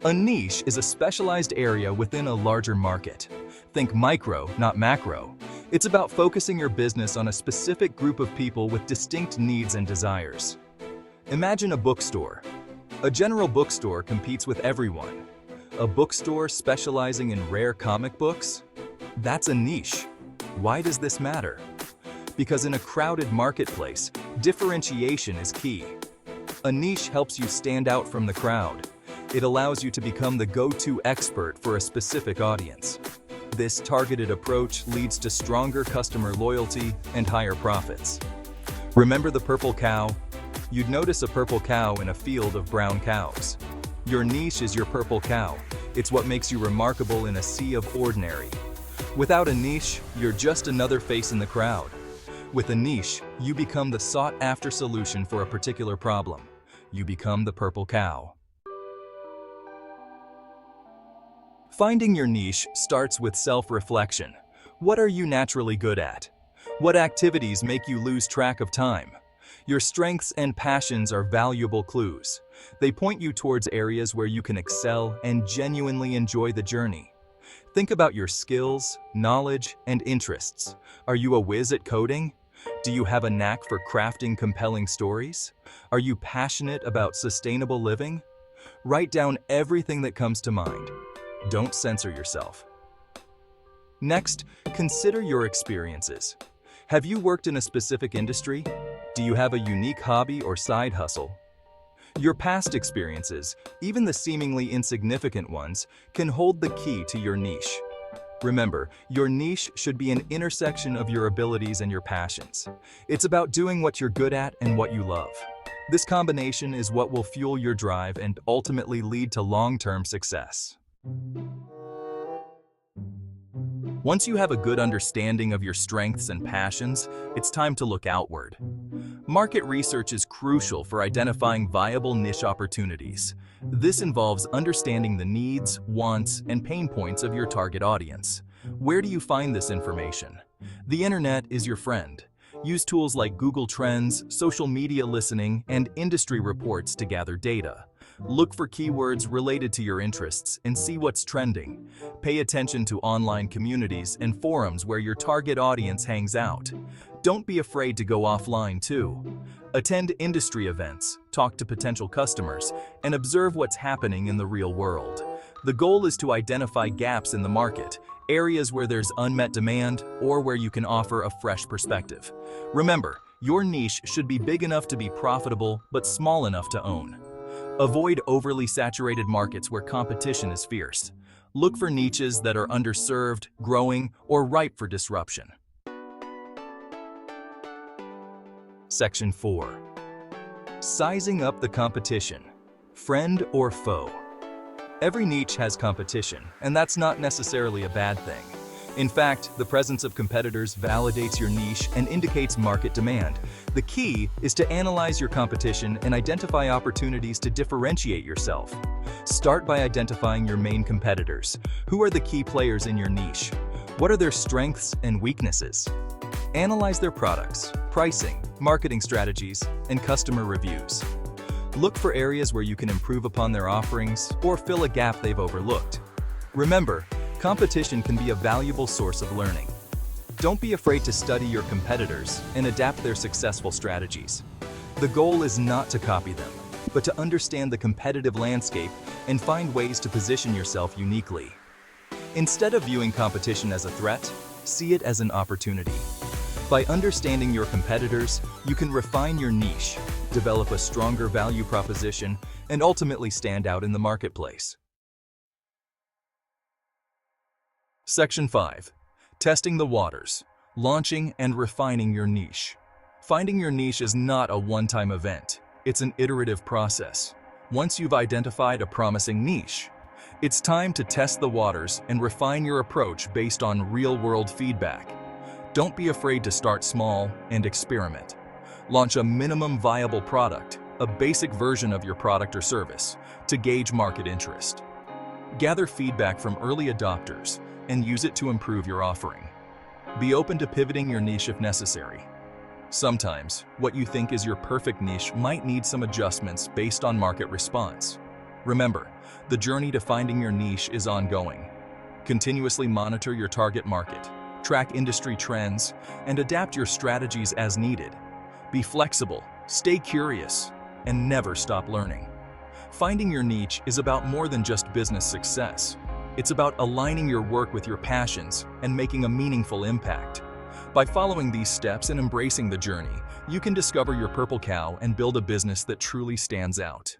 A niche is a specialized area within a larger market. Think micro, not macro. It's about focusing your business on a specific group of people with distinct needs and desires. Imagine a bookstore. A general bookstore competes with everyone. A bookstore specializing in rare comic books? That's a niche. Why does this matter? Because in a crowded marketplace, differentiation is key. A niche helps you stand out from the crowd. It allows you to become the go-to expert for a specific audience. This targeted approach leads to stronger customer loyalty and higher profits. Remember the purple cow? You'd notice a purple cow in a field of brown cows. Your niche is your purple cow. It's what makes you remarkable in a sea of ordinary. Without a niche, you're just another face in the crowd. With a niche, you become the sought-after solution for a particular problem. You become the purple cow. Finding your niche starts with self-reflection. What are you naturally good at? What activities make you lose track of time? Your strengths and passions are valuable clues. They point you towards areas where you can excel and genuinely enjoy the journey. Think about your skills, knowledge, and interests. Are you a whiz at coding? Do you have a knack for crafting compelling stories? Are you passionate about sustainable living? Write down everything that comes to mind. Don't censor yourself. Next, consider your experiences. Have you worked in a specific industry? Do you have a unique hobby or side hustle? Your past experiences, even the seemingly insignificant ones, can hold the key to your niche. Remember, your niche should be an intersection of your abilities and your passions. It's about doing what you're good at and what you love. This combination is what will fuel your drive and ultimately lead to long-term success. Once you have a good understanding of your strengths and passions, it's time to look outward. Market research is crucial for identifying viable niche opportunities. This involves understanding the needs, wants, and pain points of your target audience. Where do you find this information? The internet is your friend. Use tools like Google Trends, social media listening, and industry reports to gather data. Look for keywords related to your interests and see what's trending. Pay attention to online communities and forums where your target audience hangs out. Don't be afraid to go offline too. Attend industry events, talk to potential customers, and observe what's happening in the real world. The goal is to identify gaps in the market, areas where there's unmet demand, or where you can offer a fresh perspective. Remember, your niche should be big enough to be profitable, but small enough to own. Avoid overly saturated markets where competition is fierce. Look for niches that are underserved, growing, or ripe for disruption. Section 4. Sizing up the competition. Friend or foe? Every niche has competition, and that's not necessarily a bad thing. In fact, the presence of competitors validates your niche and indicates market demand. The key is to analyze your competition and identify opportunities to differentiate yourself. Start by identifying your main competitors. Who are the key players in your niche? What are their strengths and weaknesses? Analyze their products, pricing, marketing strategies, and customer reviews. Look for areas where you can improve upon their offerings or fill a gap they've overlooked. Remember, competition can be a valuable source of learning. Don't be afraid to study your competitors and adapt their successful strategies. The goal is not to copy them, but to understand the competitive landscape and find ways to position yourself uniquely. Instead of viewing competition as a threat, see it as an opportunity. By understanding your competitors, you can refine your niche, develop a stronger value proposition, and ultimately stand out in the marketplace. Section 5. Testing the waters, launching and refining your niche. Finding your niche is not a one-time event. It's an iterative process. Once you've identified a promising niche, it's time to test the waters and refine your approach based on real-world feedback. Don't be afraid to start small and experiment. Launch a minimum viable product, a basic version of your product or service, to gauge market interest. Gather feedback from early adopters and use it to improve your offering. Be open to pivoting your niche if necessary. Sometimes, what you think is your perfect niche might need some adjustments based on market response. Remember, the journey to finding your niche is ongoing. Continuously monitor your target market, track industry trends, and adapt your strategies as needed. Be flexible, stay curious, and never stop learning. Finding your niche is about more than just business success. It's about aligning your work with your passions and making a meaningful impact. By following these steps and embracing the journey, you can discover your purple cow and build a business that truly stands out.